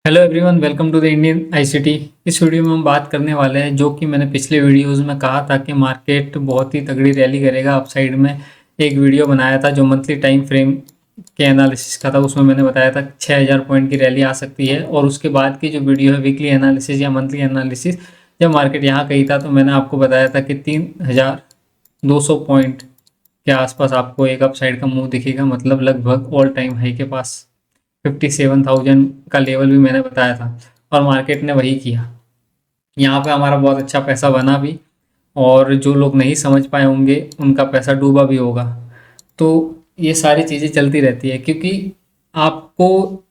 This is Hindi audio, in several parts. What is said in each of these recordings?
Hello everyone, welcome to the Indian ICT. इस वीडियो में हम बात करने वाले हैं जो कि मैंने पिछले वीडियोस में कहा था कि मार्केट बहुत ही तगड़ी रैली करेगा। अपसाइड में एक वीडियो बनाया था जो मंथली टाइम फ्रेम के एनालिसिस का था। उसमें मैंने बताया था 6000 पॉइंट की रैली आ सकती है। और उसके बाद की जो वीडियो है वीकली एनालिसिस या मंथली एनालिसिस, जब मार्केट यहाँ कही था तो मैंने आपको बताया था कि 3200 पॉइंट के आसपास आपको एक अपसाइड का मूव दिखेगा, मतलब लगभग ऑल टाइम हाई के पास 57,000 का लेवल भी मैंने बताया था। और मार्केट ने वही किया। यहाँ पे हमारा बहुत अच्छा पैसा बना भी, और जो लोग नहीं समझ पाए होंगे उनका पैसा डूबा भी होगा। तो ये सारी चीज़ें चलती रहती है, क्योंकि आपको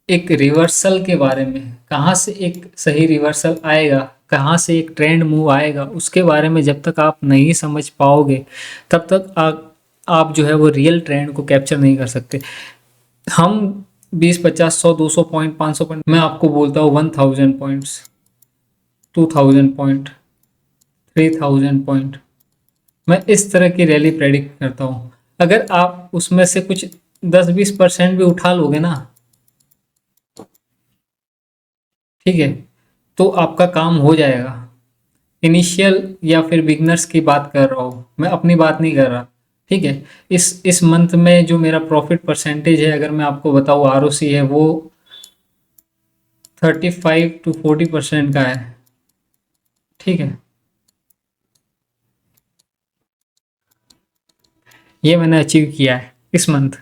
एक रिवर्सल के बारे में, कहाँ से एक सही रिवर्सल आएगा, कहाँ से एक ट्रेंड मूव आएगा, उसके बारे में जब तक आप नहीं समझ पाओगे तब तक आप जो है वो रियल ट्रेंड को कैप्चर नहीं कर सकते। हम 20, 50, 100, 200 पॉइंट, 500 पॉइंट, मैं आपको बोलता हूँ 1000 पॉइंट्स, 2000 पॉइंट, 3000 पॉइंट, मैं इस तरह की रैली प्रेडिक्ट करता हूँ। अगर आप उसमें से कुछ 10-20% भी उठा लोगे ना, ठीक है, तो आपका काम हो जाएगा। इनिशियल या फिर बिगनर्स की बात कर रहा हूँ, मैं अपनी बात नहीं कर रहा। ठीक है, इस मंथ में जो मेरा प्रॉफिट परसेंटेज है, अगर मैं आपको बताऊँ, आरओसी है वो 35 to 40% का है। ठीक है, ये मैंने अचीव किया है इस मंथ।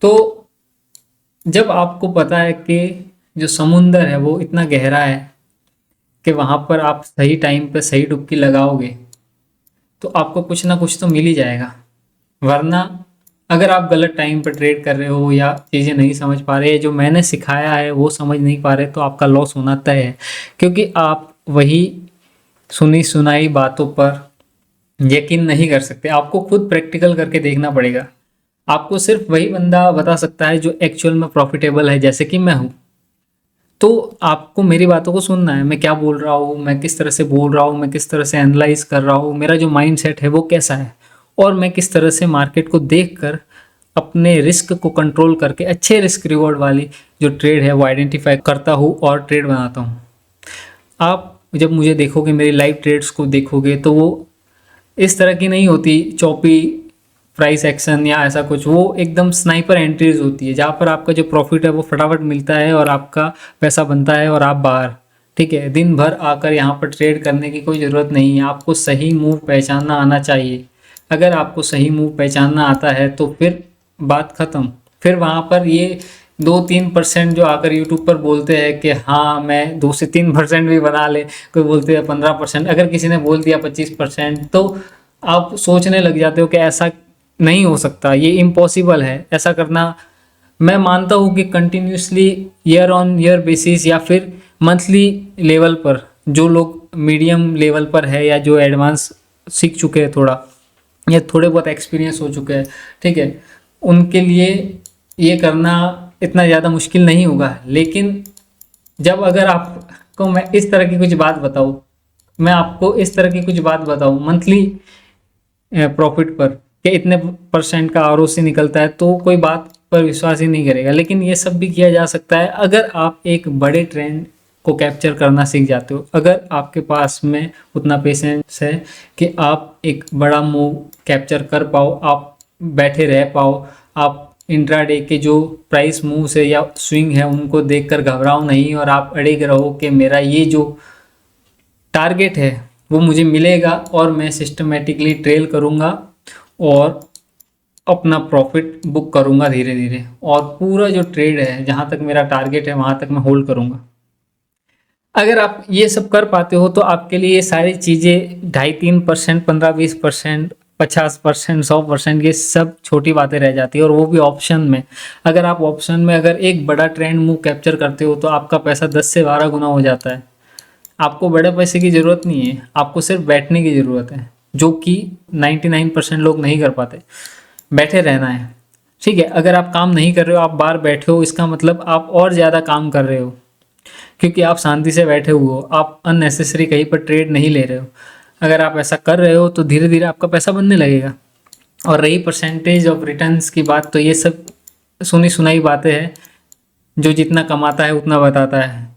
तो जब आपको पता है कि जो समुंदर है वो इतना गहरा है कि वहाँ पर आप सही टाइम पे सही डुबकी लगाओगे तो आपको कुछ ना कुछ तो मिल ही जाएगा। वरना अगर आप गलत टाइम पर ट्रेड कर रहे हो या चीज़ें नहीं समझ पा रहे, जो मैंने सिखाया है वो समझ नहीं पा रहे, तो आपका लॉस होना तय है। क्योंकि आप वही सुनी सुनाई बातों पर यकीन नहीं कर सकते, आपको खुद प्रैक्टिकल करके देखना पड़ेगा। आपको सिर्फ वही बंदा बता सकता है जो एक्चुअल में प्रॉफिटेबल है, जैसे कि मैं हूँ। तो आपको मेरी बातों को सुनना है, मैं क्या बोल रहा हूँ, मैं किस तरह से बोल रहा हूँ, मैं किस तरह से एनालाइज कर रहा हूँ, मेरा जो माइंड सेट है वो कैसा है, और मैं किस तरह से मार्केट को देख कर अपने रिस्क को कंट्रोल करके अच्छे रिस्क रिवॉर्ड वाली जो ट्रेड है वो आइडेंटिफाई करता हूँ और ट्रेड बनाता हूँ। आप जब मुझे देखोगे, मेरी लाइव ट्रेड्स को देखोगे, तो वो इस तरह की नहीं होती चौपी प्राइस एक्शन या ऐसा कुछ। वो एकदम स्नाइपर एंट्रीज होती है जहाँ पर आपका जो प्रॉफिट है वो फटाफट मिलता है और आपका पैसा बनता है और आप बाहर। ठीक है, दिन भर आकर यहाँ पर ट्रेड करने की कोई ज़रूरत नहीं है, आपको सही मूव पहचानना आना चाहिए। अगर आपको सही मूव पहचानना आता है तो फिर बात ख़त्म। फिर वहाँ पर ये 2-3% जो आकर यूट्यूब पर बोलते हैं कि हाँ मैं 2 से 3% भी बना ले, कोई बोलते हैं 15%, अगर किसी ने बोल दिया 25%, तो आप सोचने लग जाते हो कि ऐसा नहीं हो सकता, ये इम्पॉसिबल है ऐसा करना। मैं मानता हूँ कि continuously year on year basis या फिर मंथली लेवल पर जो लोग मीडियम लेवल पर है या जो एडवांस सीख चुके हैं थोड़ा, या थोड़े बहुत एक्सपीरियंस हो चुके हैं, ठीक है, उनके लिए ये करना इतना ज़्यादा मुश्किल नहीं होगा। लेकिन जब अगर आपको मैं इस तरह की कुछ बात बताऊँ, मैं आपको इस तरह की कुछ बात बताऊँ मंथली प्रॉफिट पर कि इतने % का आरओसी निकलता है, तो कोई बात पर विश्वास ही नहीं करेगा। लेकिन ये सब भी किया जा सकता है अगर आप एक बड़े ट्रेंड को कैप्चर करना सीख जाते हो, अगर आपके पास में उतना पेशेंस है कि आप एक बड़ा मूव कैप्चर कर पाओ, आप बैठे रह पाओ, आप इंट्राडे के जो प्राइस मूव्स है या स्विंग है उनको देखकर घबराओ नहीं, और आप अड़िग रहो कि मेरा ये जो टारगेट है वो मुझे मिलेगा और मैं सिस्टमेटिकली ट्रेल करूँगा और अपना प्रॉफिट बुक करूँगा धीरे धीरे, और पूरा जो ट्रेड है जहाँ तक मेरा टारगेट है वहाँ तक मैं होल्ड करूँगा। अगर आप ये सब कर पाते हो तो आपके लिए ये सारी चीज़ें 2.5-3%, 15-20%, 50%, 100%, ये सब छोटी बातें रह जाती है, और वो भी ऑप्शन में। अगर आप ऑप्शन में अगर एक बड़ा ट्रेंड मूव कैप्चर करते हो तो आपका पैसा 10 से 12 गुना हो जाता है। आपको बड़े पैसे की ज़रूरत नहीं है, आपको सिर्फ बैठने की ज़रूरत है, जो कि 99% लोग नहीं कर पाते। बैठे रहना है। ठीक है, अगर आप काम नहीं कर रहे हो, आप बाहर बैठे हो, इसका मतलब आप और ज़्यादा काम कर रहे हो, क्योंकि आप शांति से बैठे हुए हो, आप अननेसेसरी कहीं पर ट्रेड नहीं ले रहे हो। अगर आप ऐसा कर रहे हो तो धीरे धीरे आपका पैसा बनने लगेगा। और रही परसेंटेज ऑफ रिटर्न्स की बात, तो ये सब सुनी सुनाई बातें हैं। जो जितना कमाता है उतना बताता है,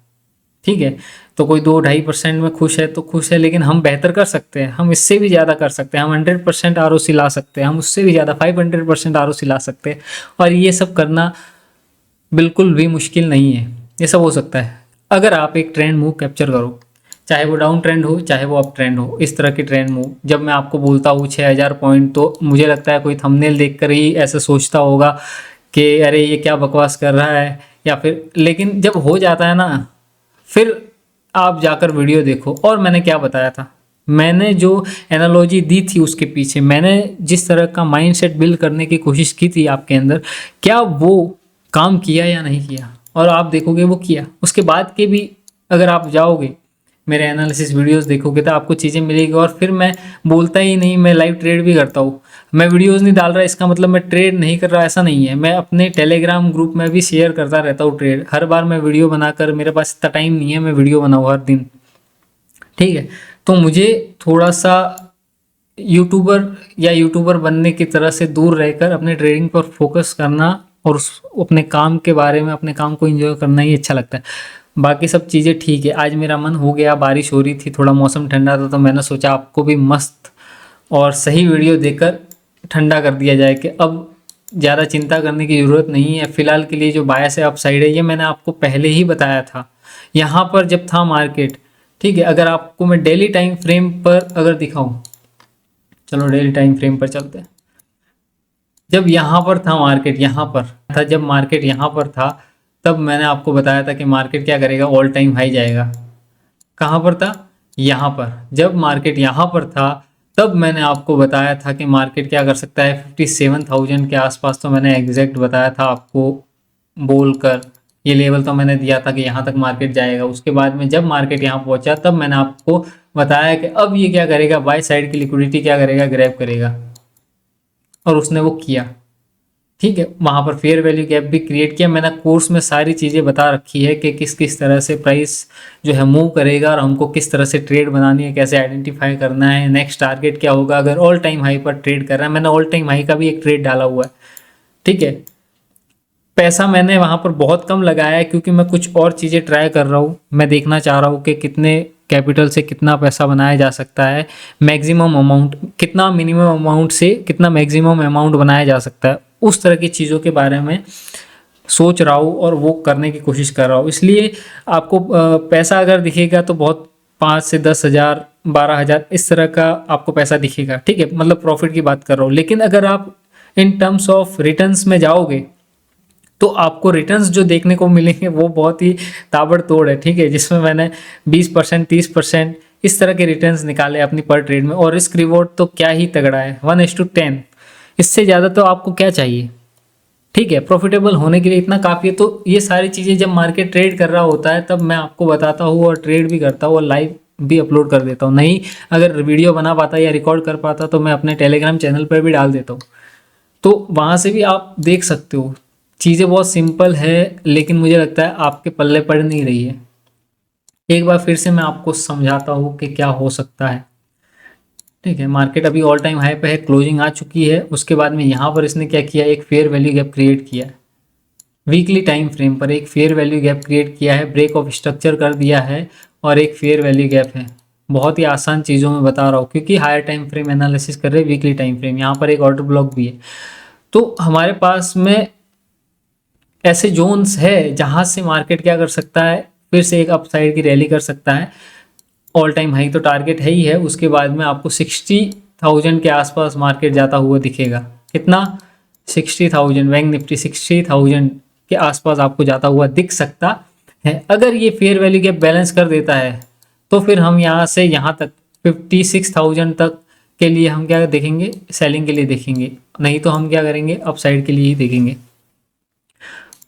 ठीक है। तो कोई 2-2.5% में खुश है तो खुश है, लेकिन हम बेहतर कर सकते हैं, हम इससे भी ज़्यादा कर सकते हैं, हम 100% आरओसी ला सकते हैं, हम उससे भी ज़्यादा 500% आरओसी ला सकते हैं। और ये सब करना बिल्कुल भी मुश्किल नहीं है, ये सब हो सकता है अगर आप एक ट्रेंड मूव कैप्चर करो, चाहे वो डाउन ट्रेंड हो चाहे वो अप ट्रेंड हो। इस तरह की ट्रेंड मूव जब मैं आपको बोलता हूँ 6000 पॉइंट, तो मुझे लगता है कोई थंबनेल देखकर ही ऐसा सोचता होगा कि अरे ये क्या बकवास कर रहा है, या फिर, लेकिन जब हो जाता है ना, फिर आप जाकर वीडियो देखो। और मैंने क्या बताया था, मैंने जो एनालॉजी दी थी उसके पीछे, मैंने जिस तरह का माइंडसेट बिल्ड करने की कोशिश की थी आपके अंदर, क्या वो काम किया या नहीं किया? और आप देखोगे वो किया। उसके बाद के भी अगर आप जाओगे मेरे एनालिसिस वीडियोस देखोगे तो आपको चीज़ें मिलेगी। और फिर मैं बोलता ही नहीं, मैं लाइव ट्रेड भी करता हूँ। मैं वीडियोस नहीं डाल रहा इसका मतलब मैं ट्रेड नहीं कर रहा, ऐसा नहीं है। मैं अपने टेलीग्राम ग्रुप में भी शेयर करता रहता हूँ ट्रेड। हर बार मैं वीडियो बनाकर, मेरे पास इतना टाइम नहीं है मैं वीडियो बनाऊँ हर दिन, ठीक है। तो मुझे थोड़ा सा यूट्यूबर बनने की तरह से दूर रहकर अपने ट्रेडिंग पर फोकस करना और अपने काम के बारे में, अपने काम को एंजॉय करना ही अच्छा लगता है। बाकी सब चीज़ें ठीक है। आज मेरा मन हो गया, बारिश हो रही थी, थोड़ा मौसम ठंडा था, तो मैंने सोचा आपको भी मस्त और सही वीडियो देकर ठंडा कर दिया जाए कि अब ज़्यादा चिंता करने की ज़रूरत नहीं है। फिलहाल के लिए जो बायस है अपसाइड है, ये मैंने आपको पहले ही बताया था। यहाँ पर जब था मार्केट, ठीक है, अगर आपको मैं डेली टाइम फ्रेम पर अगर दिखाऊं, चलो डेली टाइम फ्रेम पर चलते हैं। जब यहाँ पर था मार्केट, यहाँ पर था, जब मार्केट यहाँ पर था, तब मैंने आपको बताया था कि मार्केट क्या करेगा, ऑल टाइम हाई जाएगा। कहाँ पर था? यहाँ पर। जब मार्केट यहाँ पर था तब मैंने आपको बताया था कि मार्केट क्या कर सकता है 57,000 के आसपास। तो मैंने एग्जैक्ट बताया था आपको बोलकर, ये लेवल तो मैंने दिया था कि यहाँ तक मार्केट जाएगा। उसके बाद में जब मार्केट यहाँ पहुँचा तब मैंने आपको बताया कि अब ये क्या करेगा, बाय साइड की लिक्विडिटी क्या करेगा, ग्रैब करेगा। और उसने वो किया, ठीक है। वहाँ पर फेयर वैल्यू गैप भी क्रिएट किया। मैंने कोर्स में सारी चीज़ें बता रखी है कि किस किस तरह से प्राइस जो है मूव करेगा और हमको किस तरह से ट्रेड बनानी है, कैसे आइडेंटिफाई करना है, नेक्स्ट टारगेट क्या होगा अगर ऑल टाइम हाई पर ट्रेड कर रहा है। मैंने ऑल टाइम हाई का भी एक ट्रेड डाला हुआ है, ठीक है। पैसा मैंने वहाँ पर बहुत कम लगाया है क्योंकि मैं कुछ और चीज़ें ट्राई कर रहा हूँ। मैं देखना चाह रहा हूँ कि कितने कैपिटल से कितना पैसा बनाया जा सकता है, मैक्सिमम अमाउंट कितना, मिनिमम अमाउंट से कितना मैक्सिमम अमाउंट बनाया जा सकता है। उस तरह की चीज़ों के बारे में सोच रहा हूँ और वो करने की कोशिश कर रहा हूँ। इसलिए आपको पैसा अगर दिखेगा तो बहुत 5 से 10,000 12,000 इस तरह का आपको पैसा दिखेगा, ठीक है, मतलब प्रॉफिट की बात कर रहा हूँ। लेकिन अगर आप इन टर्म्स ऑफ रिटर्न्स में जाओगे तो आपको रिटर्न्स जो देखने को मिलेंगे वो बहुत ही ताबड़तोड़ है, ठीक है, जिसमें मैंने 20% 30% इस तरह के रिटर्न्स निकाले अपनी पर ट्रेड में। और रिस्क रिवॉर्ड तो क्या ही तगड़ा है, 1:10। इससे ज़्यादा तो आपको क्या चाहिए, ठीक है, प्रॉफिटेबल होने के लिए इतना काफ़ी है। तो ये सारी चीज़ें जब मार्केट ट्रेड कर रहा होता है तब मैं आपको बताता हूँ और ट्रेड भी करता हूँ और लाइव भी अपलोड कर देता हूँ। नहीं अगर वीडियो बना पाता या रिकॉर्ड कर पाता तो मैं अपने टेलीग्राम चैनल पर भी डाल देता हूँ, तो वहाँ से भी आप देख सकते हो। चीज़ें बहुत सिंपल है लेकिन मुझे लगता है आपके पल्ले पड़ नहीं रही है। एक बार फिर से मैं आपको समझाता हूँ कि क्या हो सकता है, ठीक है। मार्केट अभी ऑल टाइम हाई पे है, क्लोजिंग आ चुकी है। उसके बाद में यहाँ पर इसने क्या किया, एक फेयर वैल्यू गैप क्रिएट किया है। वीकली टाइम फ्रेम पर एक फेयर वैल्यू गैप क्रिएट किया है, ब्रेक ऑफ स्ट्रक्चर कर दिया है और एक फेयर वैल्यू गैप है। बहुत ही आसान चीज़ों में बता रहा हूँ क्योंकि हायर टाइम फ्रेम एनालिसिस कर रहे हैं, वीकली टाइम फ्रेम। यहाँ पर एक ऑर्डर ब्लॉक भी है। तो हमारे पास में ऐसे जोन्स है जहां से मार्केट क्या कर सकता है, फिर से एक अपसाइड की रैली कर सकता है। ऑल टाइम हाई तो टारगेट है ही है। उसके बाद में आपको 60,000 के आसपास मार्केट जाता हुआ दिखेगा। कितना? 60,000। बैंक निफ्टी 60,000 के आसपास आपको जाता हुआ दिख सकता है। अगर ये फेयर वैल्यू गैप बैलेंस कर देता है तो फिर हम यहाँ से यहाँ तक 56,000 तक के लिए हम क्या देखेंगे, सेलिंग के लिए देखेंगे। नहीं तो हम क्या करेंगे, अपसाइड के लिए ही देखेंगे।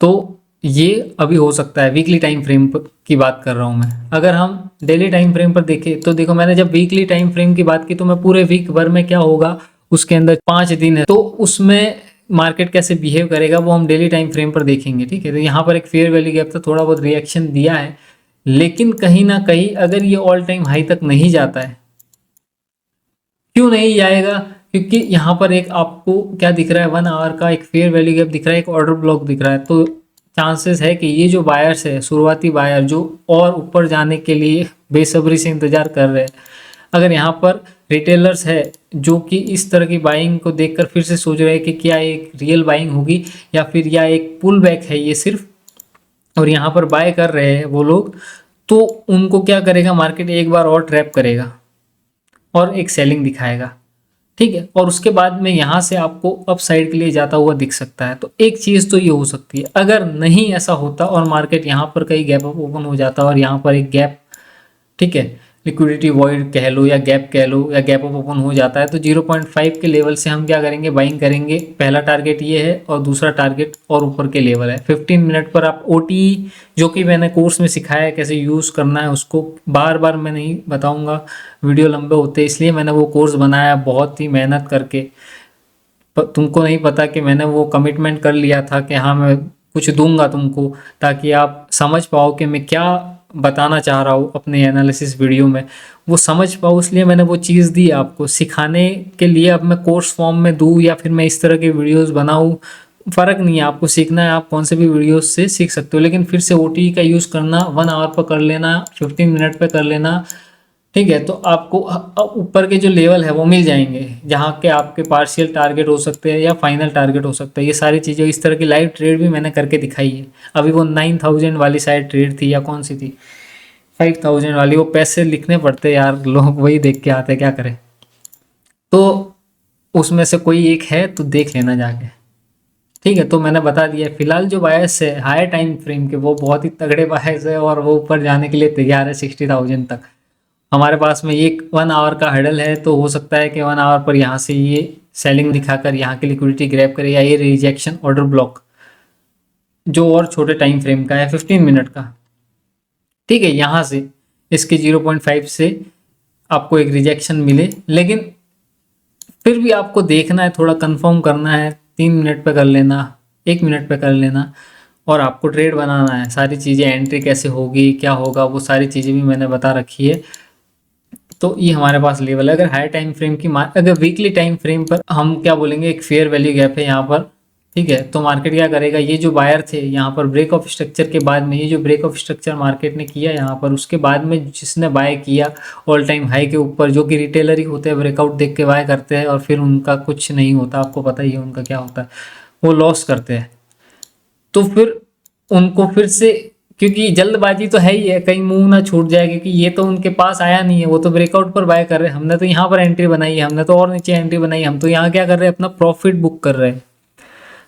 तो ये अभी हो सकता है, वीकली टाइम फ्रेम की बात कर रहा हूँ मैं। अगर हम डेली टाइम फ्रेम पर देखें तो देखो, मैंने जब वीकली टाइम फ्रेम की बात की तो मैं पूरे वीक भर में क्या होगा, उसके अंदर 5 दिन है तो उसमें मार्केट कैसे बिहेव करेगा वो हम डेली टाइम फ्रेम पर देखेंगे, ठीक है। तो यहाँ पर एक फेयर वैल्यू गैप था, थोड़ा बहुत रिएक्शन दिया है, लेकिन कहीं ना कहीं अगर ये ऑल टाइम हाई तक नहीं जाता है, क्यों नहीं जाएगा, क्योंकि यहाँ पर एक आपको क्या दिख रहा है, 1 आवर का एक फेयर वैल्यू गैप दिख रहा है, एक ऑर्डर ब्लॉक दिख रहा है। तो चांसेस है कि ये जो बायर्स है, शुरुआती बायर जो और ऊपर जाने के लिए बेसब्री से इंतजार कर रहे हैं, अगर यहाँ पर रिटेलर्स है जो कि इस तरह की बाइंग को देखकर फिर से सोच रहे हैं कि क्या एक रियल बाइंग होगी या फिर या एक पुल बैक है ये सिर्फ, और यहाँ पर बाय कर रहे हैं वो लोग, तो उनको क्या करेगा, मार्केट एक बार और ट्रैप करेगा और एक सेलिंग दिखाएगा, ठीक है। और उसके बाद में यहाँ से आपको अप साइड के लिए जाता हुआ दिख सकता है। तो एक चीज़ तो ये हो सकती है, अगर नहीं ऐसा होता और मार्केट यहाँ पर कहीं गैप अप ओपन हो जाता और यहाँ पर एक गैप, ठीक है, लिक्विडिटी वॉइड कह लो या गैप कह लो या गैप अप ओपन हो जाता है, तो 0.5 के लेवल से हम क्या करेंगे, बाइंग करेंगे। पहला टारगेट ये है और दूसरा टारगेट और ऊपर के लेवल है 15 मिनट पर आप OT, जो कि मैंने कोर्स में सिखाया है कैसे यूज़ करना है, उसको बार बार मैं नहीं बताऊंगा, वीडियो लंबे होते, इसलिए मैंने वो कोर्स बनाया बहुत ही मेहनत करके। तुमको नहीं पता कि मैंने वो कमिटमेंट कर लिया था कि हाँ मैं कुछ दूंगा तुमको, ताकि आप समझ पाओ कि मैं क्या बताना चाह रहा हूँ अपने एनालिसिस वीडियो में, वो समझ पाओ, इसलिए मैंने वो चीज़ दी आपको सिखाने के लिए। अब मैं कोर्स फॉर्म में दूँ या फिर मैं इस तरह के वीडियोस बनाऊँ, फ़र्क नहीं है, आपको सीखना है आप कौन से भी वीडियोस से सीख सकते हो। लेकिन फिर से OT का यूज़ करना, 1 आवर पर कर लेना, 15 मिनट पर कर लेना, ठीक है। तो आपको ऊपर के जो लेवल है वो मिल जाएंगे, जहाँ के आपके पार्शियल टारगेट हो सकते हैं या फाइनल टारगेट हो सकता है। ये सारी चीज़ें, इस तरह की लाइव ट्रेड भी मैंने करके दिखाई है। अभी वो 9000 वाली साइड ट्रेड थी या कौन सी थी, 5000 वाली, वो पैसे लिखने पड़ते यार, लोग वही देख के आते, क्या करें। तो उसमें से कोई एक है तो देख लेना जाके, ठीक है। तो मैंने बता दिया, फिलहाल जो बायस है हायर टाइम फ्रेम के, वो बहुत ही तगड़े बायस है और वो ऊपर जाने के लिए तैयार है 60,000 तक। हमारे पास में ये 1 आवर का हडल है, तो हो सकता है कि 1 आवर पर यहाँ से ये सेलिंग दिखाकर यहाँ की लिक्विडिटी ग्रैब करे, या ये रिजेक्शन ऑर्डर ब्लॉक जो और छोटे टाइम फ्रेम का है 15 मिनट का, ठीक है, यहाँ से इसके 0.5 से आपको एक रिजेक्शन मिले। लेकिन फिर भी आपको देखना है, थोड़ा कंफर्म करना है, 3 मिनट पे कर लेना, 1 मिनट पे कर लेना, और आपको ट्रेड बनाना है। सारी चीज़ें, एंट्री कैसे होगी, क्या होगा, वो सारी चीज़ें भी मैंने बता रखी है। तो ये हमारे पास लेवल है। अगर हाई टाइम फ्रेम की अगर वीकली टाइम फ्रेम पर हम क्या बोलेंगे, एक फेयर वैल्यू गैप है यहाँ पर, ठीक है। तो मार्केट क्या करेगा, ये जो बायर थे यहाँ पर ब्रेक ऑफ स्ट्रक्चर के बाद में, ये जो ब्रेक ऑफ स्ट्रक्चर मार्केट ने किया यहाँ पर, उसके बाद में जिसने बाय किया ऑल टाइम हाई के ऊपर, जो कि रिटेलर ही होते हैं, ब्रेकआउट देख के बाय करते हैं और फिर उनका कुछ नहीं होता, आपको पता ही है उनका क्या होता है, वो लॉस करते हैं। तो फिर उनको फिर से, क्योंकि जल्दबाजी तो है ही है, कहीं मुंह ना छूट जाए, क्योंकि ये तो उनके पास आया नहीं है, वो तो ब्रेकआउट पर बाय कर रहे हैं, हमने तो यहाँ पर एंट्री बनाई है, हमने तो और नीचे एंट्री बनाई है, हम तो यहाँ क्या कर रहे हैं, अपना प्रॉफिट बुक कर रहे हैं।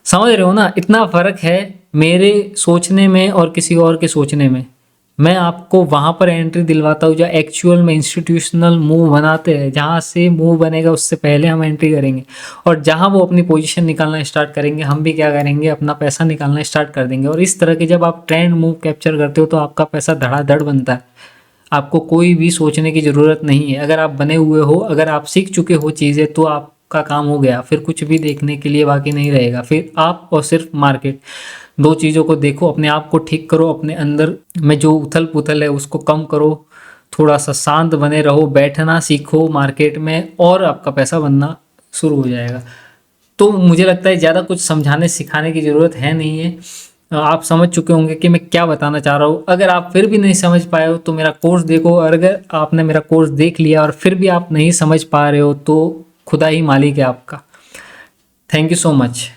समझ रहे हो ना, इतना फर्क है मेरे सोचने में और किसी और के सोचने में। मैं आपको वहां पर एंट्री दिलवाता हूँ जहाँ एक्चुअल में इंस्टीट्यूशनल मूव बनाते हैं, जहाँ से मूव बनेगा उससे पहले हम एंट्री करेंगे, और जहाँ वो अपनी पोजीशन निकालना स्टार्ट करेंगे, हम भी क्या करेंगे, अपना पैसा निकालना स्टार्ट कर देंगे। और इस तरह के जब आप ट्रेंड मूव कैप्चर करते हो तो आपका पैसा धड़ाधड़ बनता है, आपको कोई भी सोचने की ज़रूरत नहीं है। अगर आप बने हुए हो, अगर आप सीख चुके हो चीज़ें, तो आपका काम हो गया, फिर कुछ भी देखने के लिए बाकी नहीं रहेगा। फिर आप और सिर्फ मार्केट, दो चीज़ों को देखो, अपने आप को ठीक करो, अपने अंदर में जो उथल पुथल है उसको कम करो, थोड़ा सा शांत बने रहो, बैठना सीखो मार्केट में, और आपका पैसा बनना शुरू हो जाएगा। तो मुझे लगता है ज़्यादा कुछ समझाने सिखाने की ज़रूरत है नहीं है, आप समझ चुके होंगे कि मैं क्या बताना चाह रहा हूँ। अगर आप फिर भी नहीं समझ पाए हो तो मेरा कोर्स देखो, और अगर आपने मेरा कोर्स देख लिया और फिर भी आप नहीं समझ पा रहे हो तो खुदा ही मालिक है आपका। Thank you so much.